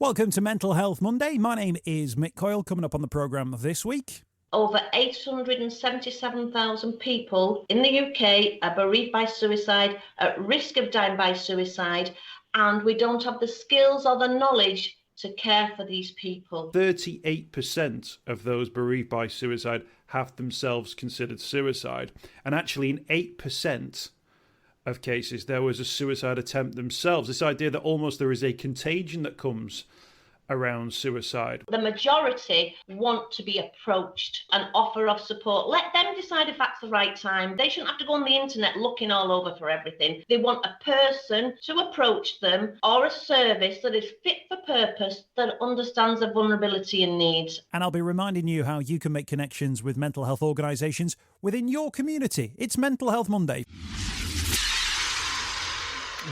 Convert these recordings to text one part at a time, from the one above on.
Welcome to Mental Health Monday. My name is Mick Coyle. Coming up on the programme this week. Over 877,000 people in the UK are bereaved by suicide, at risk of dying by suicide, and we don't have the skills or the knowledge to care for these people. 38% of those bereaved by suicide have themselves considered suicide, and actually in 8% of cases there was a suicide attempt themselves. This idea that almost there is a contagion that comes around suicide. The majority want to be approached, an offer of support. Let them decide if that's the right time. They shouldn't have to go on the internet looking all over for everything. They want a person to approach them or a service that is fit for purpose, that understands their vulnerability and needs. And I'll be reminding you how you can make connections with mental health organisations within your community. It's Mental Health Monday.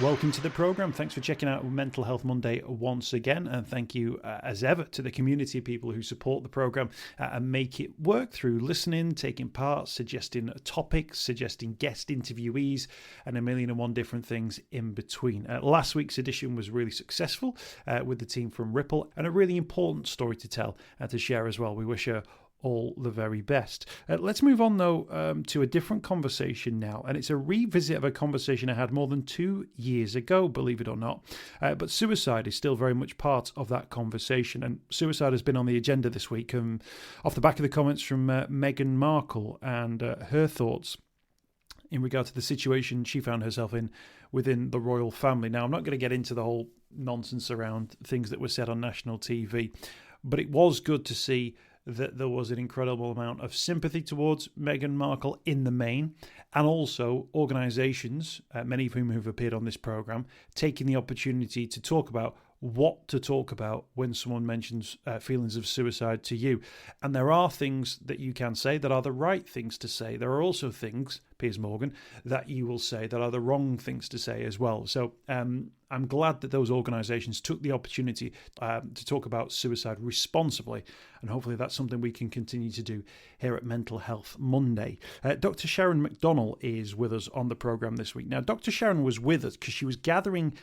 Welcome to the programme. Thanks for checking out Mental Health Monday once again. And thank you, as ever, to the community of people who support the programme and make it work through listening, taking part, suggesting topics, suggesting guest interviewees, and a million and one different things in between. Last week's edition was really successful with the team from Ripple, and a really important story to tell and to share as well. We wish her all the very best. Let's move on, though, to a different conversation now. And it's a revisit of a conversation I had more than 2 years ago, believe it or not. But suicide is still very much part of that conversation. And suicide has been on the agenda this week off the back of the comments from Meghan Markle and her thoughts in regard to the situation she found herself in within the royal family. Now, I'm not going to get into the whole nonsense around things that were said on national TV, but it was good to see that there was an incredible amount of sympathy towards Meghan Markle in the main, and also organisations, many of whom have appeared on this programme, taking the opportunity to talk about what to talk about when someone mentions feelings of suicide to you. And there are things that you can say that are the right things to say. There are also things, Piers Morgan, that you will say that are the wrong things to say as well. So I'm glad that those organisations took the opportunity to talk about suicide responsibly, and hopefully that's something we can continue to do here at Mental Health Monday. Dr. Sharon McDonnell is with us on the programme this week. Now, Dr. Sharon was with us because she was gathering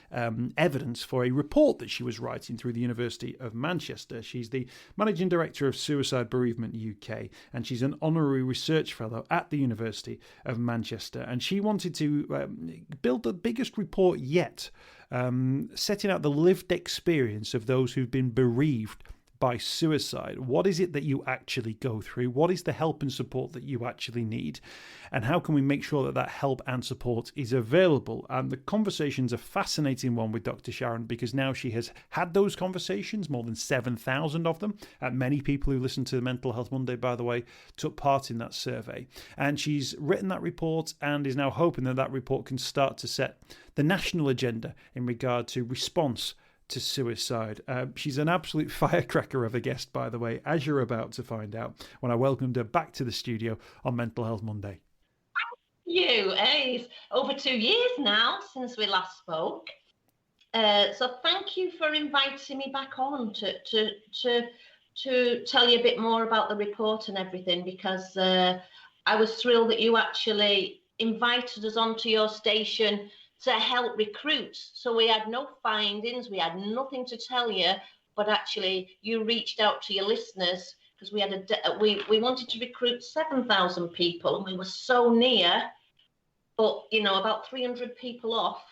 evidence for a report that she was writing through the University of Manchester. She's the Managing Director of Suicide Bereavement UK, and she's an Honorary Research Fellow at the University of Manchester. And she wanted to build the biggest report yet, setting out the lived experience of those who've been bereaved by suicide. What is it that you actually go through? What is the help and support that you actually need? And how can we make sure that that help and support is available? And the conversation's a fascinating one with Dr. Sharon, because now she has had those conversations, more than 7,000 of them. Many people who listen to the Mental Health Monday, by the way, took part in that survey. And she's written that report and is now hoping that that report can start to set the national agenda in regard to response to suicide. She's an absolute firecracker of a guest, by the way, as you're about to find out when I welcomed her back to the studio on Mental Health Monday. It's over 2 years now since we last spoke. So thank you for inviting me back on to tell you a bit more about the report and everything, because I was thrilled that you actually invited us onto your station to help recruits. So we had no findings, we had nothing to tell you, but actually you reached out to your listeners, because we had we wanted to recruit 7,000 people, and we were so near, but about 300 people off.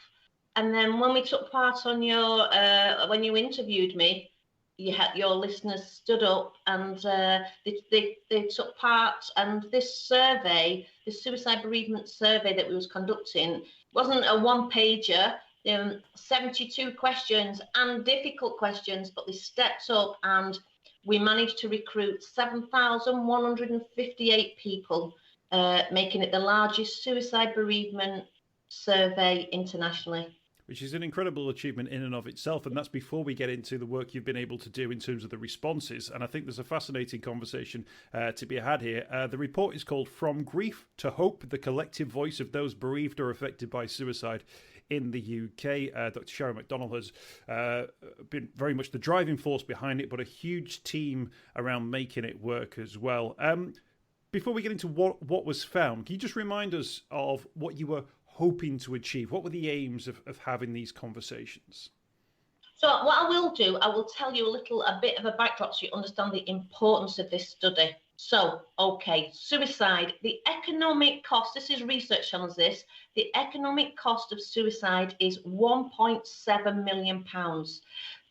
And then when we took part on your when you interviewed me, your listeners stood up and they took part. And this survey, this suicide bereavement survey that we was conducting, wasn't a one-pager. 72 questions and difficult questions, but they stepped up and we managed to recruit 7,158 people, making it the largest suicide bereavement survey internationally. Which is an incredible achievement in and of itself. And that's before we get into the work you've been able to do in terms of the responses. And I think there's a fascinating conversation to be had here. The report is called From Grief to Hope, the collective voice of those bereaved or affected by suicide in the UK. Dr. Sharon McDonnell has been very much the driving force behind it, but a huge team around making it work as well. Before we get into what was found, can you just remind us of what you were hoping to achieve? What were the aims of having these conversations? So what I will do, I will tell you a bit of a backdrop so you understand the importance of this study. So, okay, suicide, the economic cost, this is research on this, the economic cost of suicide is £1.7 million.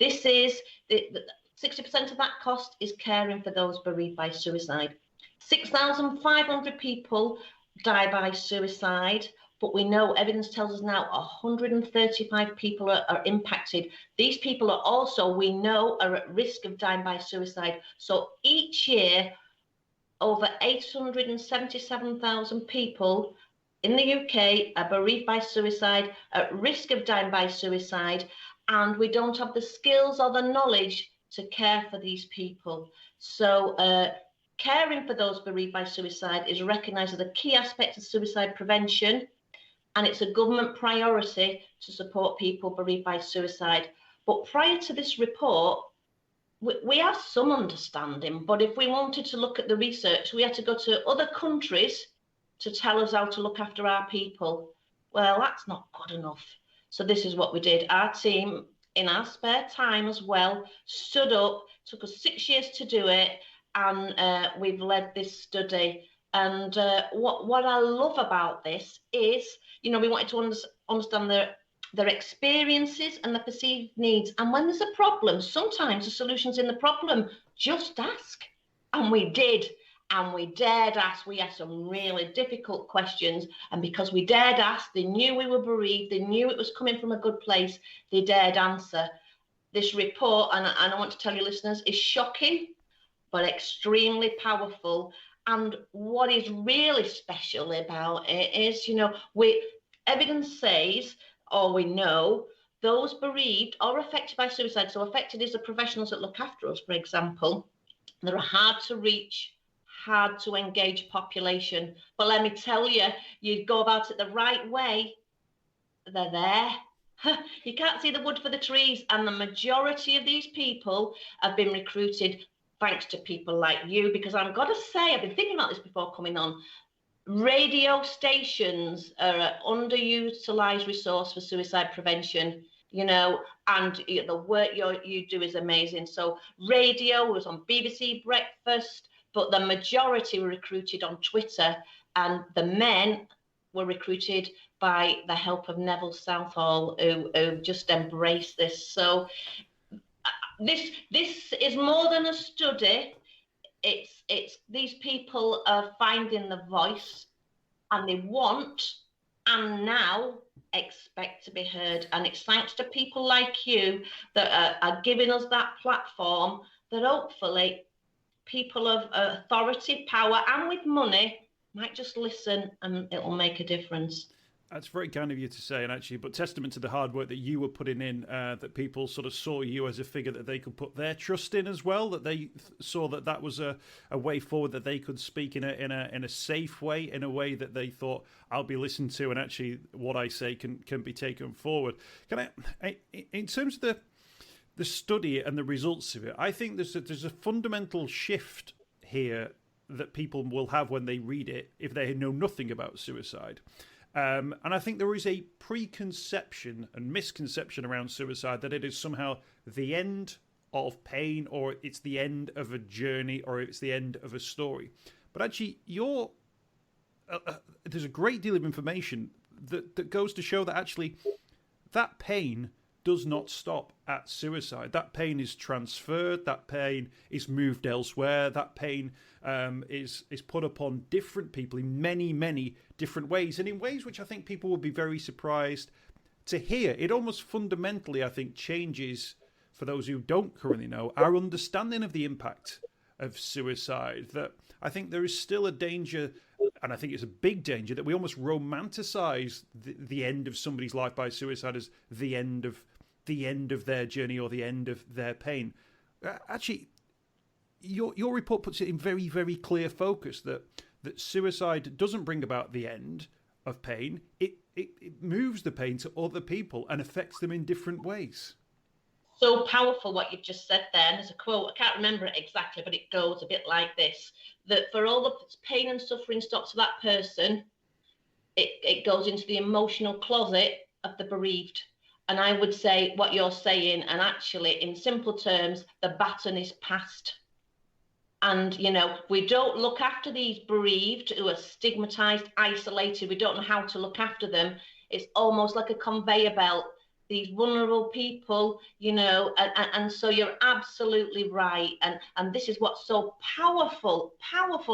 This is, 60% of that cost is caring for those bereaved by suicide. 6,500 people die by suicide, but we know evidence tells us now 135 people are impacted. These people are also, we know, are at risk of dying by suicide. So each year, over 877,000 people in the UK are bereaved by suicide, at risk of dying by suicide, and we don't have the skills or the knowledge to care for these people. So caring for those bereaved by suicide is recognised as a key aspect of suicide prevention, and it's a government priority to support people bereaved by suicide. But prior to this report, we have some understanding, but if we wanted to look at the research, we had to go to other countries to tell us how to look after our people. Well, that's not good enough. So this is what we did. Our team, in our spare time as well, stood up, took us 6 years to do it, and we've led this study. And what I love about this is, you know, we wanted to understand their experiences and the perceived needs. And when there's a problem, sometimes the solution's in the problem. Just ask. And we did. And we dared ask. We asked some really difficult questions. And because we dared ask, they knew we were bereaved. They knew it was coming from a good place. They dared answer. This report, and I want to tell you listeners, is shocking, but extremely powerful. And what is really special about it is, you know, evidence says, or we know, those bereaved or affected by suicide, so affected is the professionals that look after us, for example, they're a hard to reach, hard to engage population. But let me tell you, you go about it the right way, they're there. You can't see the wood for the trees. And the majority of these people have been recruited thanks to people like you, because I've got to say, I've been thinking about this before coming on. Radio stations are an underutilised resource for suicide prevention, you know, and the work you do is amazing. So radio was on BBC Breakfast, but the majority were recruited on Twitter, and the men were recruited by the help of Neville Southall, who just embraced this. So this is more than a study. It's these people are finding the voice, and they want and now expect to be heard. And it's thanks to people like you that are giving us that platform, that hopefully people of authority, power, and with money might just listen, and it'll make a difference. That's very kind of you to say, and actually, but testament to the hard work that you were putting in, that people sort of saw you as a figure that they could put their trust in as well, that they saw that was a way forward, that they could speak in a safe way, in a way that they thought, I'll be listened to, and actually what I say can be taken forward. Can I in terms of the study and the results of it, I think there's a fundamental shift here that people will have when they read it if they know nothing about suicide. And I think there is a preconception and misconception around suicide that it is somehow the end of pain, or it's the end of a journey, or it's the end of a story. But actually, there's a great deal of information that goes to show that actually that pain does not stop at suicide. That pain is transferred, that pain is moved elsewhere, that pain is put upon different people in many, many different ways, and in ways which I think people will be very surprised to hear. It almost fundamentally, I think, changes, for those who don't currently know, our understanding of the impact of suicide. That I think there is still a danger, and I think it's a big danger, that we almost romanticize the end of somebody's life by suicide as the end of their journey or the end of their pain. Actually, your report puts it in very, very clear focus that suicide doesn't bring about the end of pain. It moves the pain to other people and affects them in different ways. So powerful what you've just said there. And there's a quote, I can't remember it exactly, but it goes a bit like this, that for all the pain and suffering stops to that person, it goes into the emotional closet of the bereaved. And I would say what you're saying, and actually in simple terms, the baton is passed. And, you know, we don't look after these bereaved who are stigmatized, isolated. We don't know how to look after them. It's almost like a conveyor belt. These vulnerable people, you know, and so you're absolutely right. And this is what's so powerful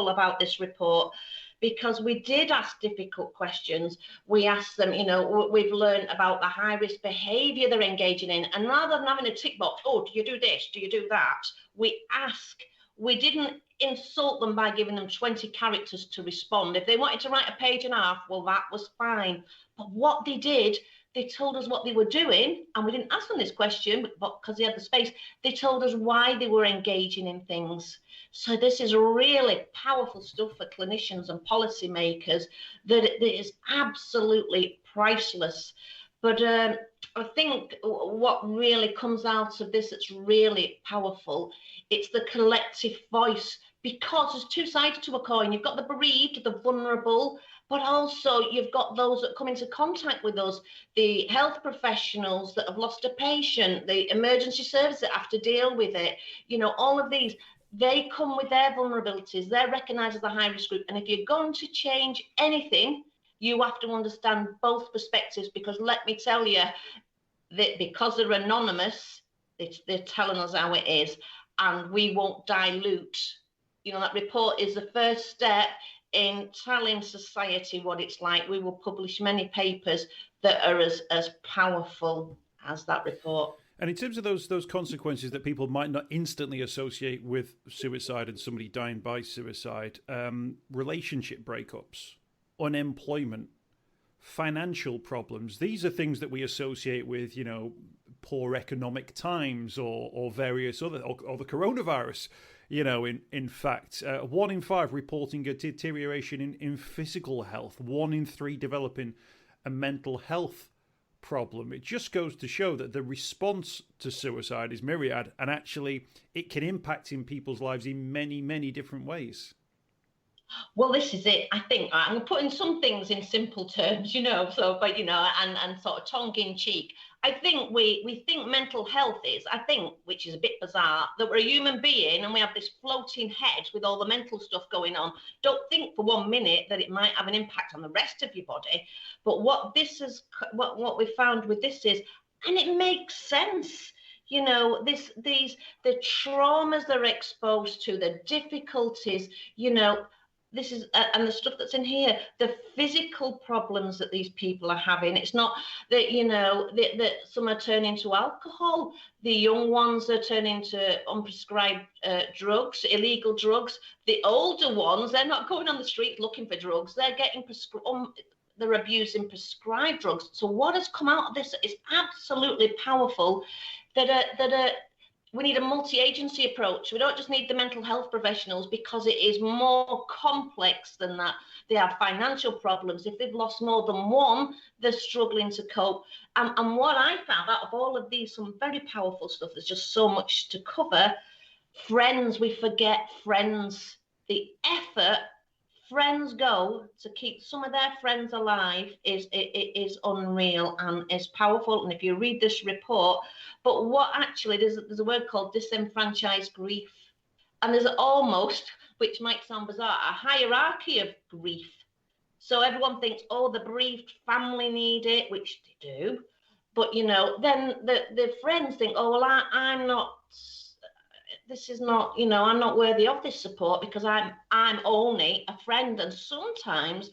about this report, because we did ask difficult questions. We asked them, you know, we've learned about the high risk behavior they're engaging in. And rather than having a tick box, oh, do you do this? Do you do that? We ask. We didn't insult them by giving them 20 characters to respond. If they wanted to write a page and a half, well, that was fine. But what they did, they told us what they were doing, and we didn't ask them this question, but because they had the space, they told us why they were engaging in things. So this is really powerful stuff for clinicians and policymakers that is absolutely priceless. But I think what really comes out of this that's really powerful, it's the collective voice, because there's two sides to a coin. You've got the bereaved, the vulnerable, but also you've got those that come into contact with us, the health professionals that have lost a patient, the emergency service that have to deal with it. You know, all of these, they come with their vulnerabilities. They're recognised as a high-risk group. And if you're going to change anything, you have to understand both perspectives, because let me tell you, that because they're anonymous, they're telling us how it is, and we won't dilute. You know, that report is the first step in telling society what it's like. We will publish many papers that are as powerful as that report. And in terms of those consequences that people might not instantly associate with suicide and somebody dying by suicide, relationship breakups, unemployment, financial problems, these are things that we associate with, you know, poor economic times or various other, or the coronavirus. You know, in fact, 1 in 5 reporting a deterioration in physical health, 1 in 3 developing a mental health problem. It just goes to show that the response to suicide is myriad, and actually it can impact in people's lives in many, many different ways. Well, this is it. I think I'm putting some things in simple terms, you know, so, but, you know, and sort of tongue in cheek. I think we think mental health is, I think, which is a bit bizarre, that we're a human being and we have this floating head with all the mental stuff going on. Don't think for 1 minute that it might have an impact on the rest of your body. But what this is, what we found with this is, and it makes sense. You know, the traumas they're exposed to, the difficulties, you know, this is, and the stuff that's in here, the physical problems that these people are having. It's not that, you know, that some are turning to alcohol. The young ones are turning to unprescribed drugs, illegal drugs. The older ones, they're not going on the street looking for drugs. They're getting they're abusing prescribed drugs. So what has come out of this is absolutely powerful. We need a multi-agency approach. We don't just need the mental health professionals, because it is more complex than that. They have financial problems. If they've lost more than one, they're struggling to cope. And what I found out of all of these, some very powerful stuff, there's just so much to cover. Friends, we forget friends. The effort friends go to keep some of their friends alive is unreal and is powerful. And if you read this report, but what actually, there's a word called disenfranchised grief. And there's almost, which might sound bizarre, a hierarchy of grief. So everyone thinks, oh, the bereaved family need it, which they do. But, you know, then the friends think, oh, well, I'm not, this is not, you know, I'm not worthy of this support because I'm only a friend. And sometimes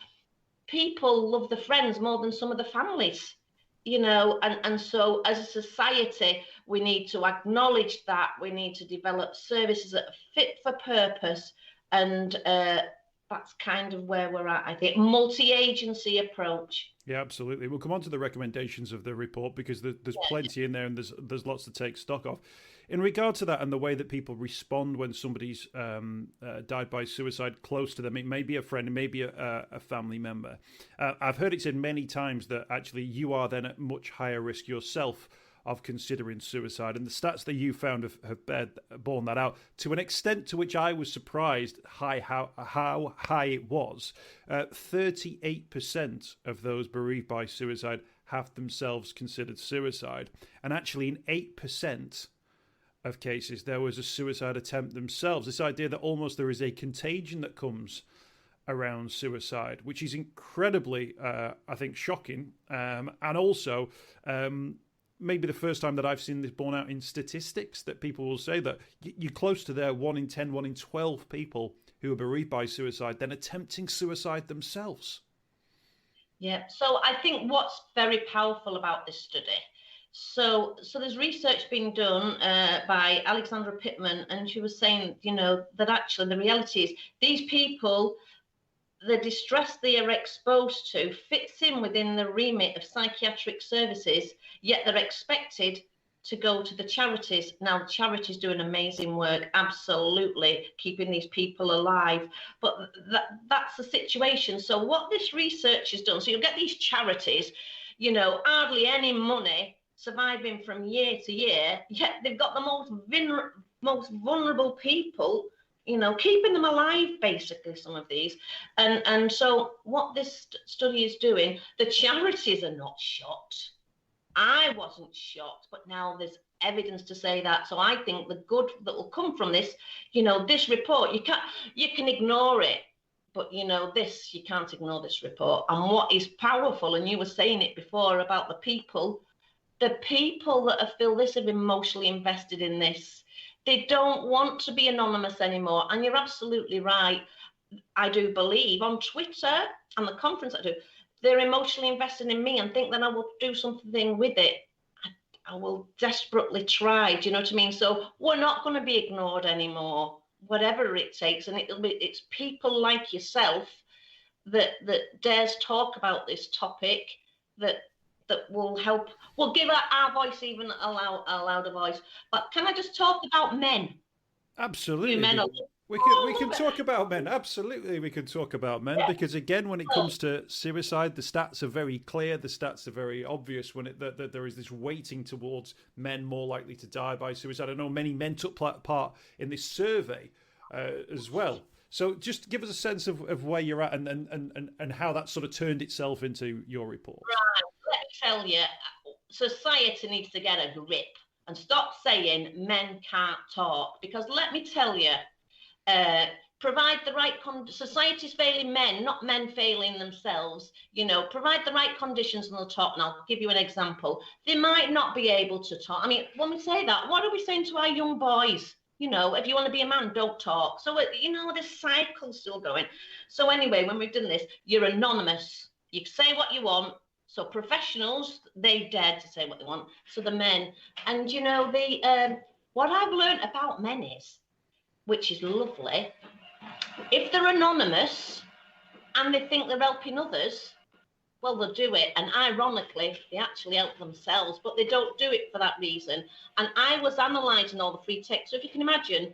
people love the friends more than some of the families, you know, and so as a society, we need to acknowledge that. We need to develop services that are fit for purpose. And that's kind of where we're at, I think. Multi-agency approach. Yeah, absolutely. We'll come on to the recommendations of the report, because there's plenty in there, and there's lots to take stock of. In regard to that and the way that people respond when somebody's died by suicide close to them, it may be a friend, it may be a family member. I've heard it said many times that actually you are then at much higher risk yourself of considering suicide. And the stats that you found have borne that out to an extent to which I was surprised how high it was. 38% of those bereaved by suicide have themselves considered suicide. And actually, in 8% of cases, there was a suicide attempt themselves. This idea that almost there is a contagion that comes around suicide, which is incredibly, I think, shocking. And also, maybe the first time that I've seen this borne out in statistics, that people will say that you're close to their 1 in 10, 1 in 12 people who are bereaved by suicide, then attempting suicide themselves. Yeah, so I think what's very powerful about this study, so there's research being done by Alexandra Pittman, and she was saying, that actually the reality is these people, the distress they are exposed to fits in within the remit of psychiatric services, yet they're expected to go to the charities. Now, the charities do an amazing work, absolutely, keeping these people alive. But that's the situation. So what this research has done, so you'll get these charities, hardly any money, surviving from year to year, yet they've got the most vulnerable people, keeping them alive, basically, some of these. And so what this study is doing, the charities are not shocked. I wasn't shocked, but now there's evidence to say that. So I think the good that will come from this, this report, you can ignore it, but you can't ignore this report. And what is powerful, and you were saying it before about the people that feel this have emotionally invested in this. They don't want to be anonymous anymore. And you're absolutely right. I do believe on Twitter and the conference I do, they're emotionally invested in me and think that I will do something with it. I will desperately try. Do you know what I mean? So we're not going to be ignored anymore, whatever it takes. And it's people like yourself that dares talk about this topic that will help. We'll give our voice even a louder voice. But can I just talk about men? Absolutely. We can talk about men. Absolutely, we can talk about men, because again, when it comes to suicide, the stats are very clear. The stats are very obvious when that there is this weighting towards men more likely to die by suicide. I know many men took part in this survey as well. So just give us a sense of where you're at and how that sort of turned itself into your report. Right. Let me tell you, society needs to get a grip and stop saying men can't talk, because let me tell you, provide the right society's failing men, not men failing themselves. Provide the right conditions and they'll talk. And I'll give you an example. They might not be able to talk. I mean, when we say that, what are we saying to our young boys? If you want to be a man, don't talk. So, this cycle's still going. So anyway, when we've done this, you're anonymous. You say what you want. So professionals, they dare to say what they want. So the men, and what I've learned about men is, which is lovely, if they're anonymous and they think they're helping others, well, they'll do it. And ironically, they actually help themselves, but they don't do it for that reason. And I was analysing all the free text. So if you can imagine,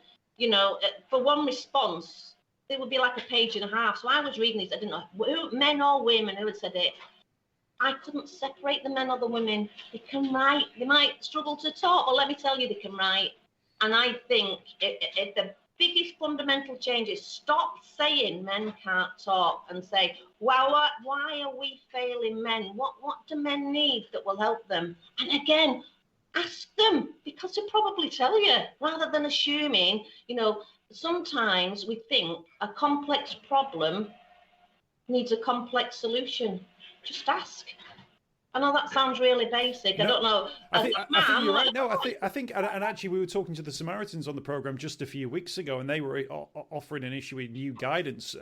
for one response, it would be like a page and a half. So I was reading these. I didn't know who, men or women, who had said it. I couldn't separate the men or the women. They can write. They might struggle to talk, but let me tell you, they can write. And I think if the biggest fundamental change is stop saying men can't talk and say, well, why are we failing men? What do men need that will help them? And again, ask them, because they'll probably tell you, rather than assuming. Sometimes we think a complex problem needs a complex solution. Just ask. I know that sounds really basic. No, I don't know. I think you're right. No, I think, and actually, we were talking to the Samaritans on the program just a few weeks ago, and they were offering and issuing new guidance,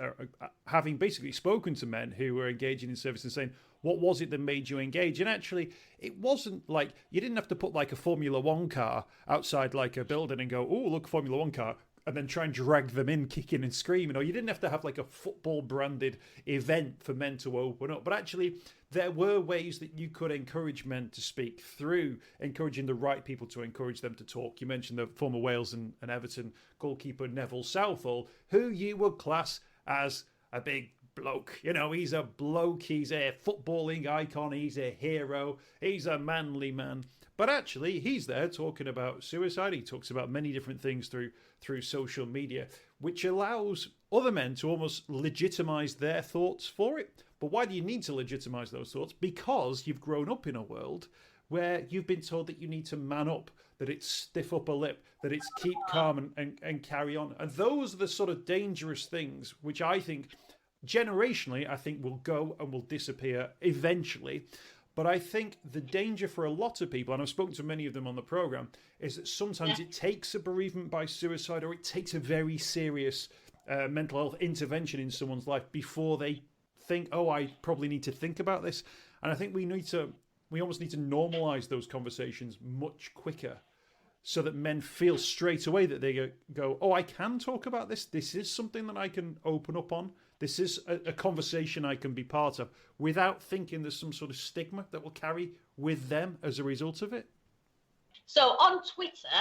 having basically spoken to men who were engaging in service and saying, what was it that made you engage? And actually, it wasn't like you didn't have to put like a Formula One car outside like a building and go, oh, look, Formula One car, and then try and drag them in, kicking and screaming. Or you didn't have to have like a football-branded event for men to open up. But actually, there were ways that you could encourage men to speak through encouraging the right people to encourage them to talk. You mentioned the former Wales and Everton goalkeeper Neville Southall, who you would class as a big bloke. He's a bloke. He's a footballing icon. He's a hero. He's a manly man. But actually, he's there talking about suicide. He talks about many different things through social media, which allows other men to almost legitimize their thoughts for it. But why do you need to legitimize those thoughts? Because you've grown up in a world where you've been told that you need to man up, that it's stiff upper lip, that it's keep calm and carry on. And those are the sort of dangerous things which I think generationally, I think will go and will disappear eventually. But I think the danger for a lot of people, and I've spoken to many of them on the program, is that sometimes it takes a bereavement by suicide, or it takes a very serious mental health intervention in someone's life before they think, oh, I probably need to think about this. And I think we almost need to normalize those conversations much quicker, so that men feel straight away that they go, oh, I can talk about this. This is something that I can open up on. This is a conversation I can be part of, without thinking there's some sort of stigma that will carry with them as a result of it. So on Twitter,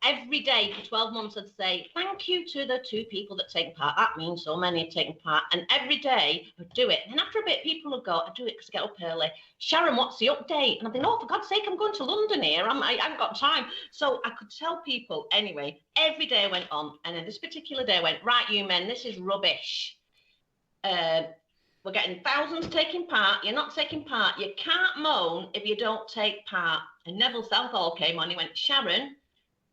every day for 12 months I'd say, thank you to the 2 people that take part. That means so many have taken part. And every day I'd do it. And after a bit, people would go, I do it because I get up early. Sharon, what's the update? And I'd think, oh, for God's sake, I'm going to London here. I haven't got time. So I could tell people anyway, every day went on. And then this particular day I went, right, you men, this is rubbish. We're getting thousands taking part. You're not taking part. You can't moan if you don't take part. And Neville Southall came on. He went, Sharon,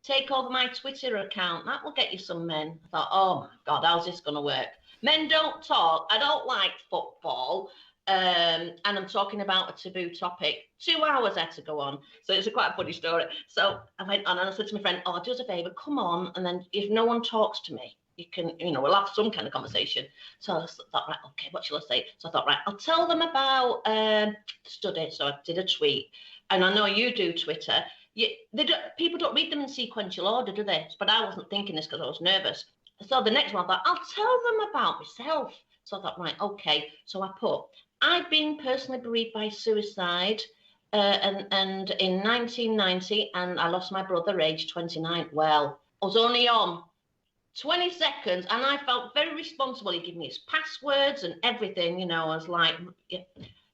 take over my Twitter account. That will get you some men. I thought, oh my God, how's this going to work? Men don't talk. I don't like football. And I'm talking about a taboo topic. 2 hours had to go on. So it's quite a funny story. So I went on and I said to my friend, oh, do us a favour, come on. And then if no one talks to me, you can, we'll have some kind of conversation. So I thought, right, okay, what shall I say? So I thought, right, I'll tell them about the study. So I did a tweet. And I know you do Twitter. People don't read them in sequential order, do they? But I wasn't thinking this because I was nervous. So the next one I thought, I'll tell them about myself. So I thought, right, okay. So I put, I've been personally bereaved by suicide and in 1990, and I lost my brother aged 29. Well, I was only on 20 seconds and I felt very responsible. He gave me his passwords and everything, I was like, yeah.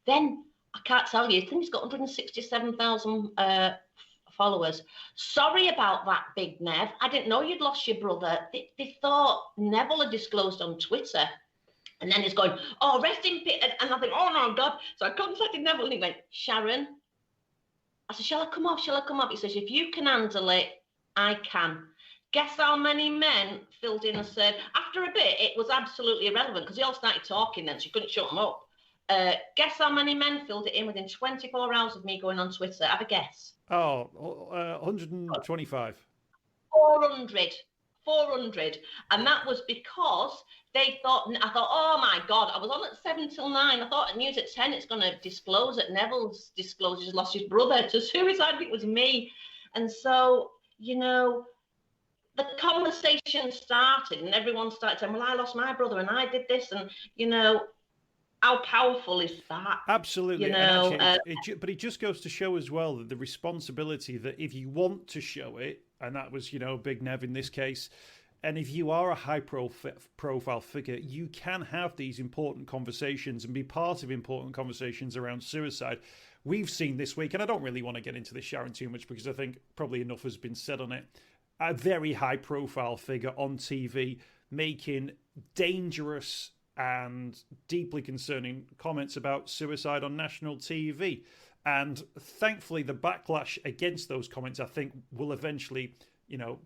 Then I can't tell you, I think he's got 167,000 followers. Sorry about that, Big Nev. I didn't know you'd lost your brother. They thought Neville had disclosed on Twitter. And then he's going, oh, rest in peace. And I think, oh, no, God. So I contacted Neville and he went, Sharon. I said, shall I come off? Shall I come off? He says, if you can handle it, I can. Guess how many men filled in and said, after a bit, it was absolutely irrelevant because they all started talking then, so you couldn't shut them up. Guess how many men filled it in within 24 hours of me going on Twitter? Have a guess. Oh, 125. 400. And that was because I thought, oh my God, I was on at 7 till 9. I thought at news at 10, it's going to disclose that Neville's disclosed he's lost his brother to suicide. It was me. And so, the conversation started and everyone started saying, well, I lost my brother and I did this. And, how powerful is that? Absolutely. Actually, but it just goes to show as well that the responsibility that if you want to show it, and that was, Big Nev in this case, and if you are a high-profile figure, you can have these important conversations and be part of important conversations around suicide. We've seen this week, and I don't really want to get into this, Sharon, too much because I think probably enough has been said on it, a very high-profile figure on TV making dangerous and deeply concerning comments about suicide on national TV. And thankfully, the backlash against those comments, I think, will eventually,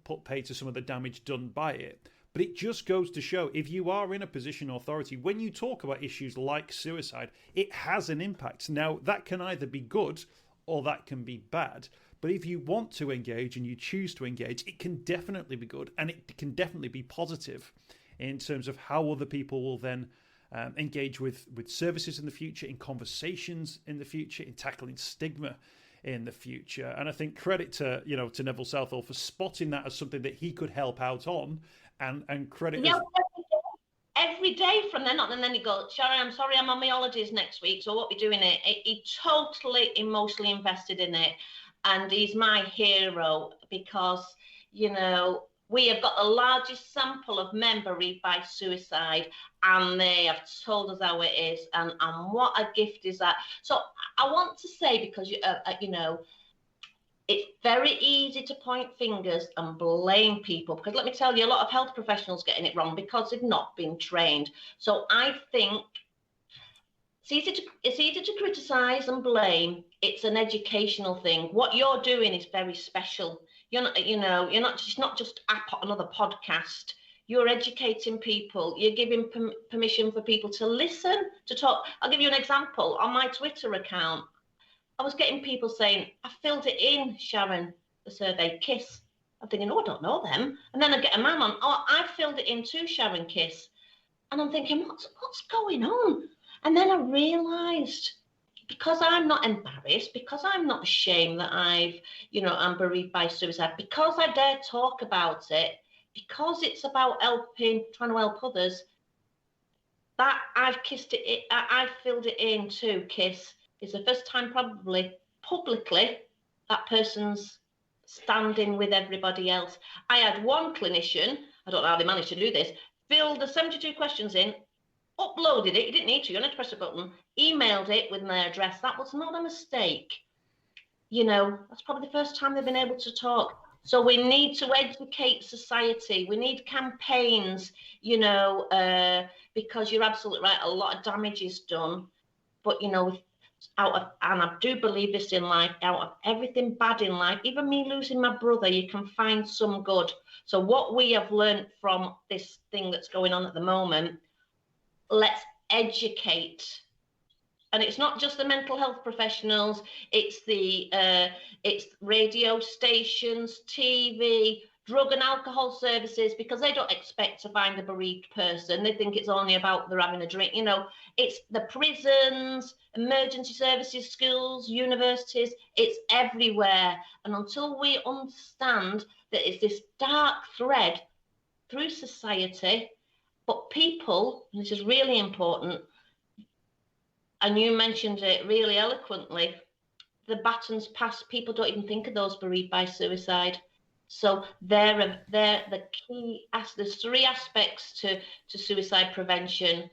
put pay to some of the damage done by it. But it just goes to show, if you are in a position of authority, when you talk about issues like suicide, it has an impact. Now, that can either be good or that can be bad. But if you want to engage and you choose to engage, it can definitely be good and it can definitely be positive in terms of how other people will then engage with services in the future, in conversations in the future, in tackling stigma in the future. And I think credit to to Neville Southall for spotting that as something that he could help out on, and credit. Yeah, every day from then on, and then he goes, Sharon, I'm sorry, I'm on my holidays next week, so what we doing it? He totally emotionally invested in it, and he's my hero because we have got the largest sample of men bereaved by suicide, and they have told us how it is, and what a gift is that. So I want to say, because it's very easy to point fingers and blame people, because let me tell you, a lot of health professionals getting it wrong because they've not been trained. So I think it's easy to criticize and blame. It's an educational thing. What you're doing is very special. You're not, it's not just another podcast. You're educating people. You're giving permission for people to listen, to talk. I'll give you an example. On my Twitter account, I was getting people saying, I filled it in, Sharon, the survey, KISS. I'm thinking, oh, I don't know them. And then I get a man on, oh, I filled it in too, Sharon, KISS. And I'm thinking, what's going on? And then I realised, because I'm not embarrassed, because I'm not ashamed that I'm bereaved by suicide, because I dare talk about it, because it's about trying to help others, that I've filled it in too, KISS. It's the first time probably publicly that person's standing with everybody else. I had one clinician, I don't know how they managed to do this, filled the 72 questions in, uploaded it, you didn't need to, you only had to press a button, emailed it with their address. That was not a mistake. That's probably the first time they've been able to talk. So we need to educate society. We need campaigns, because you're absolutely right, a lot of damage is done. But, and I do believe this in life, out of everything bad in life, even me losing my brother, you can find some good. So what we have learned from this thing that's going on at the moment, let's educate. And it's not just the mental health professionals, it's it's radio stations, TV, drug and alcohol services, because they don't expect to find a bereaved person. They think it's only about they're having a drink. It's the prisons, emergency services, schools, universities, it's everywhere. And until we understand that it's this dark thread through society, but people, and this is really important, and you mentioned it really eloquently, the baton's passed. People don't even think of those bereaved by suicide. So they're the key. There's three aspects to suicide prevention,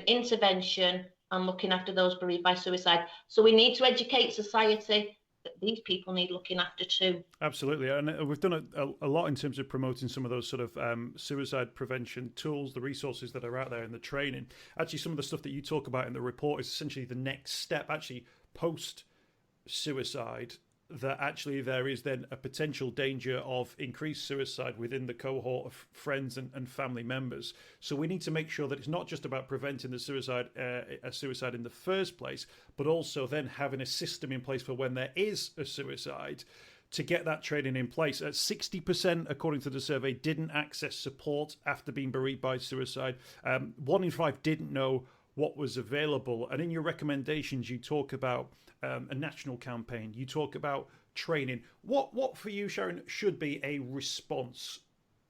intervention, and looking after those bereaved by suicide. So we need to educate society that these people need looking after too. Absolutely. And we've done a lot in terms of promoting some of those sort of suicide prevention tools, the resources that are out there, and the training. Actually, some of the stuff that you talk about in the report is essentially the next step, actually post-suicide, that actually there is then a potential danger of increased suicide within the cohort of friends and family members. So we need to make sure that it's not just about preventing the suicide in the first place, but also then having a system in place for when there is a suicide to get that training in place. 60%, according to the survey, didn't access support after being bereaved by suicide. 1 in 5 didn't know what was available. And in your recommendations, you talk about a national campaign. You talk about training. What for you, Sharon, should be a response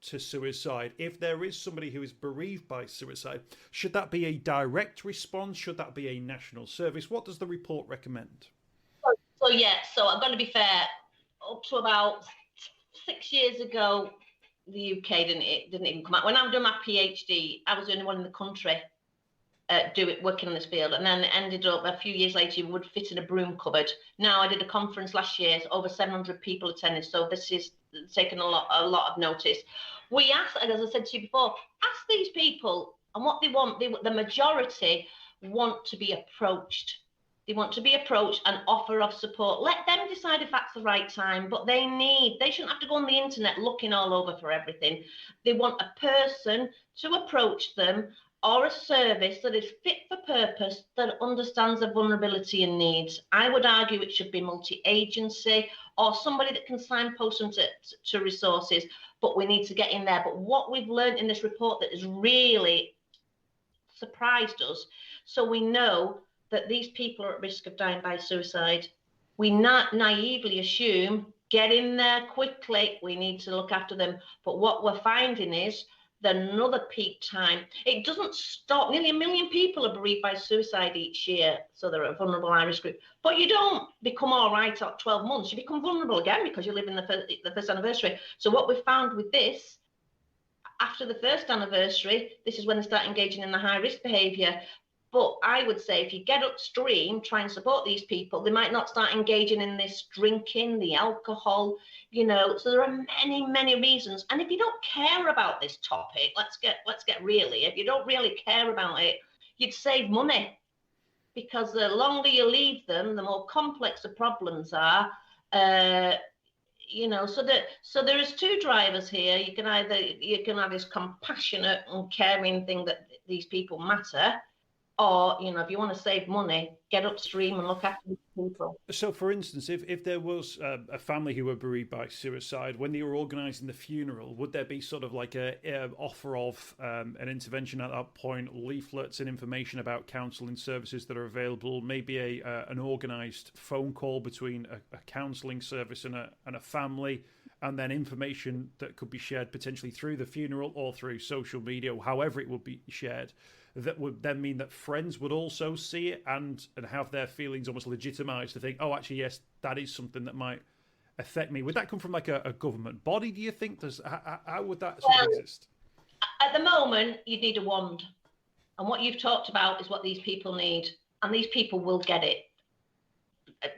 to suicide? If there is somebody who is bereaved by suicide, should that be a direct response? Should that be a national service? What does the report recommend? So I'm going to be fair. Up to about 6 years ago, the UK didn't even come out. When I was doing my PhD, I was the only one in the country working on this field, and then ended up a few years later you would fit in a broom cupboard. Now I did a conference last year, over 700 people attended, so this is taken a lot of notice. We asked, as I said to you before, ask these people and what they want. The majority want to be approached. They want to be approached and offer of support. Let them decide if that's the right time, but they shouldn't have to go on the internet looking all over for everything. They want a person to approach them, or a service that is fit for purpose, that understands their vulnerability and needs. I would argue it should be multi-agency, or somebody that can signpost them to resources, but we need to get in there. But what we've learned in this report that has really surprised us, so we know that these people are at risk of dying by suicide. We not naively assume, get in there quickly, we need to look after them. But what we're finding is that another peak time, it doesn't stop. Nearly 1 million people are bereaved by suicide each year, so they're a vulnerable high-risk group. But you don't become all right at 12 months. You become vulnerable again because you live in the first anniversary. So what we found with this, after the first anniversary, this is when they start engaging in the high-risk behaviour. But I would say if you get upstream, try and support these people, they might not start engaging in this drinking, the alcohol, so there are many, many reasons. And if you don't care about this topic, let's get really, if you don't really care about it, you'd save money. because the longer you leave them, the more complex the problems are. So there is two drivers here. You can have this compassionate and caring thing that these people matter, or if you want to save money, get upstream and look after these people. So, for instance, if there was a family who were bereaved by suicide, when they were organising the funeral, would there be sort of like a offer of an intervention at that point, leaflets and information about counselling services that are available, maybe an organised phone call between a counselling service and a family, and then information that could be shared potentially through the funeral or through social media, or however it would be shared? That would then mean that friends would also see it and have their feelings almost legitimised to think, oh, actually, yes, that is something that might affect me. Would that come from like a government body, do you think? How would that sort of exist? At the moment, you need a wand. And what you've talked about is what these people need. And these people will get it,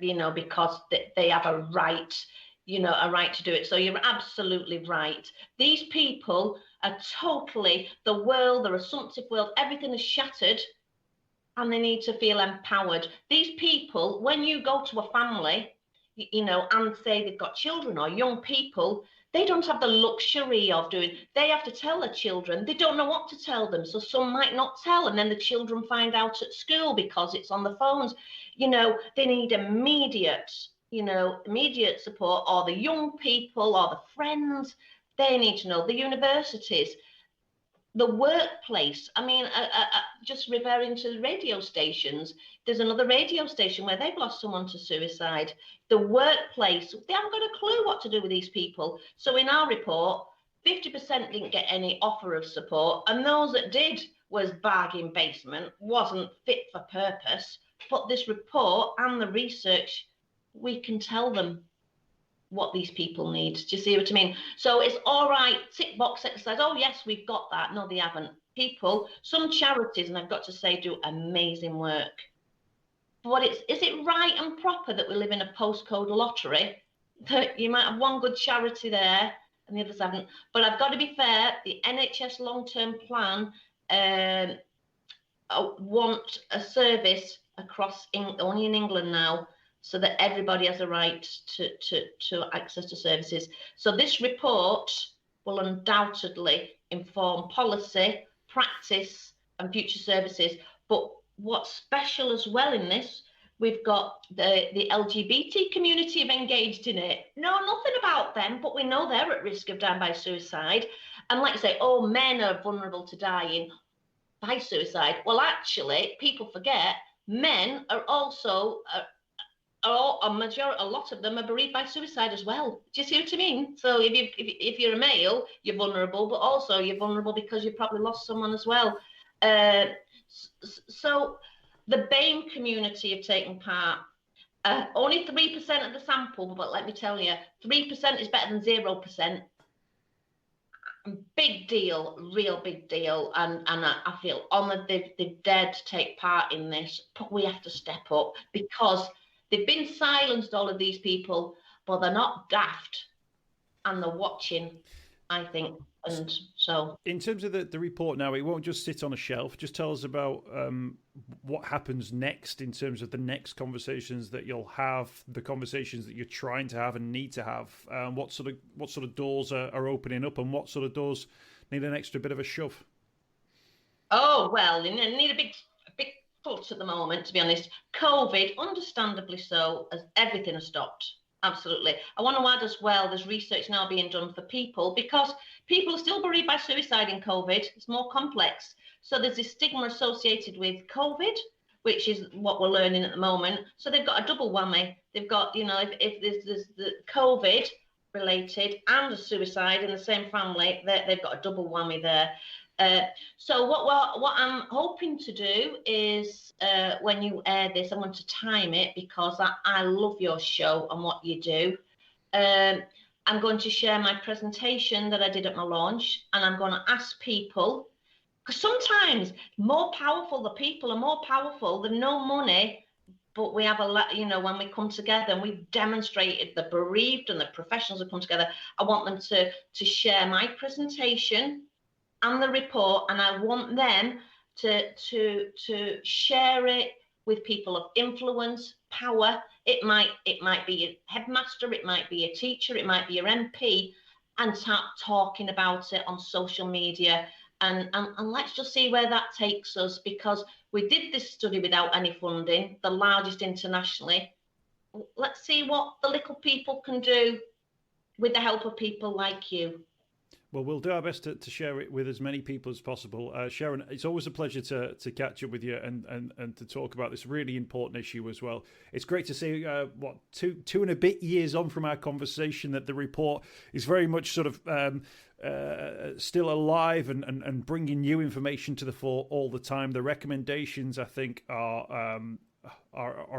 because they have a right to do it. So you're absolutely right. These people are totally, their assumptive world, everything is shattered, and they need to feel empowered. These people, when you go to a family, and say they've got children or young people, they don't have the luxury of they have to tell their children. They don't know what to tell them. So some might not tell, and then the children find out at school because it's on the phones. They need immediate support, or the young people or the friends, they need to know. The universities, the workplace. I mean, just referring to the radio stations, there's another radio station where they've lost someone to suicide. The workplace, they haven't got a clue what to do with these people. So in our report, 50% didn't get any offer of support, and those that did was bargain basement, wasn't fit for purpose. But this report and the research, we can tell them what these people need. Do you see what I mean? So it's all right, tick box exercise. Oh, yes, we've got that. No, they haven't. Some charities, and I've got to say, do amazing work. But is it right and proper that we live in a postcode lottery? That you might have one good charity there and the others haven't. But I've got to be fair, the NHS long-term plan want a service across, only in England now, so that everybody has a right to access to services. So this report will undoubtedly inform policy, practice, and future services. But what's special as well in this, we've got the LGBT community have engaged in it. Know nothing about them, but we know they're at risk of dying by suicide. And like I say, men are vulnerable to dying by suicide. Well, actually, people forget men are also a lot of them are bereaved by suicide as well. Do you see what I mean? So if you're a male, you're vulnerable, but also you're vulnerable because you probably lost someone as well. So the BAME community have taken part. Only 3% of the sample, but let me tell you, 3% is better than 0%. Big deal, real big deal, and I feel honoured they've dared to take part in this. But we have to step up, because they've been silenced, all of these people, but they're not daft, and they're watching, I think. And so, in terms of the report now, it won't just sit on a shelf. Just tell us about what happens next in terms of the next conversations that you'll have, the conversations that you're trying to have and need to have. What sort of doors are opening up, and what sort of doors need an extra bit of a shove? Oh well, you need a big foot at the moment, to be honest. COVID, understandably so, as everything has stopped. Absolutely. I want to add as well, there's research now being done for people, because people are still bereaved by suicide in COVID. It's more complex. So there's this stigma associated with COVID, which is what we're learning at the moment. So they've got a double whammy. They've got, if there's the COVID related and a suicide in the same family, they've got a double whammy there. So what I'm hoping to do is, when you air this, I want to time it, because I love your show and what you do. I'm going to share my presentation that I did at my launch, and I'm going to ask people, because sometimes the people are more powerful than no money, but we have a lot, when we come together and we've demonstrated, the bereaved and the professionals have come together, I want them to share my presentation and the report, and I want them to share it with people of influence, power. It might be a headmaster, it might be a teacher, it might be your MP, and start talking about it on social media. And let's just see where that takes us, because we did this study without any funding, the largest internationally. Let's see what the little people can do with the help of people like you. Well, we'll do our best to share it with as many people as possible. Sharon, it's always a pleasure to catch up with you and to talk about this really important issue as well. It's great to see, two and a bit years on from our conversation, that the report is very much sort of still alive and bringing new information to the fore all the time. The recommendations, I think, are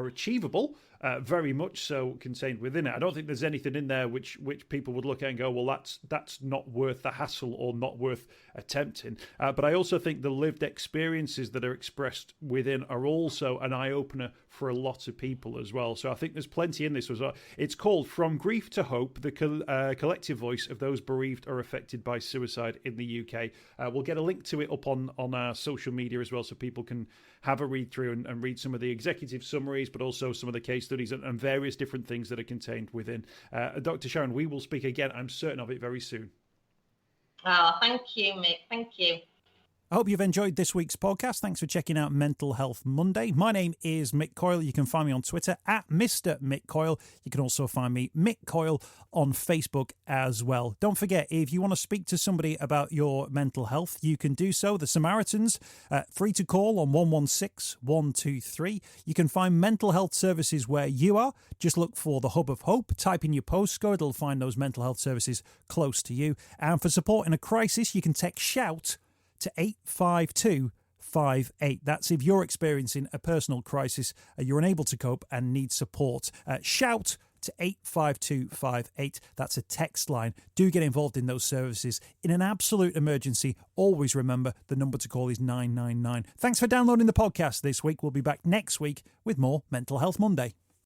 achievable, very much so contained within it. I don't think there's anything in there which people would look at and go, well, that's not worth the hassle or not worth attempting. But I also think the lived experiences that are expressed within are also an eye-opener for a lot of people as well. So I think there's plenty in this as well. It's called From Grief to Hope, the collective voice of those bereaved or affected by suicide in the UK. We'll get a link to it up on our social media as well, so people can have a read through and read some of the executive summaries, but also some of the case studies and various different things that are contained within. Dr. Sharon, we will speak again, I'm certain of it, very soon. Oh, thank you, Mick. Thank you. I hope you've enjoyed this week's podcast. Thanks for checking out Mental Health Monday. My name is Mick Coyle. You can find me on Twitter at Mr. Mick Coyle. You can also find me, Mick Coyle, on Facebook as well. Don't forget, if you want to speak to somebody about your mental health, you can do so. The Samaritans, free to call on 116 123. You can find mental health services where you are. Just look for the Hub of Hope. Type in your postcode. It'll find those mental health services close to you. And for support in a crisis, you can text SHOUT to 85258. That's if you're experiencing a personal crisis, you're unable to cope and need support. Shout to 85258. That's a text line. Do get involved in those services. In an absolute emergency, always remember the number to call is 999. Thanks for downloading the podcast this week. We'll be back next week with more Mental Health Monday.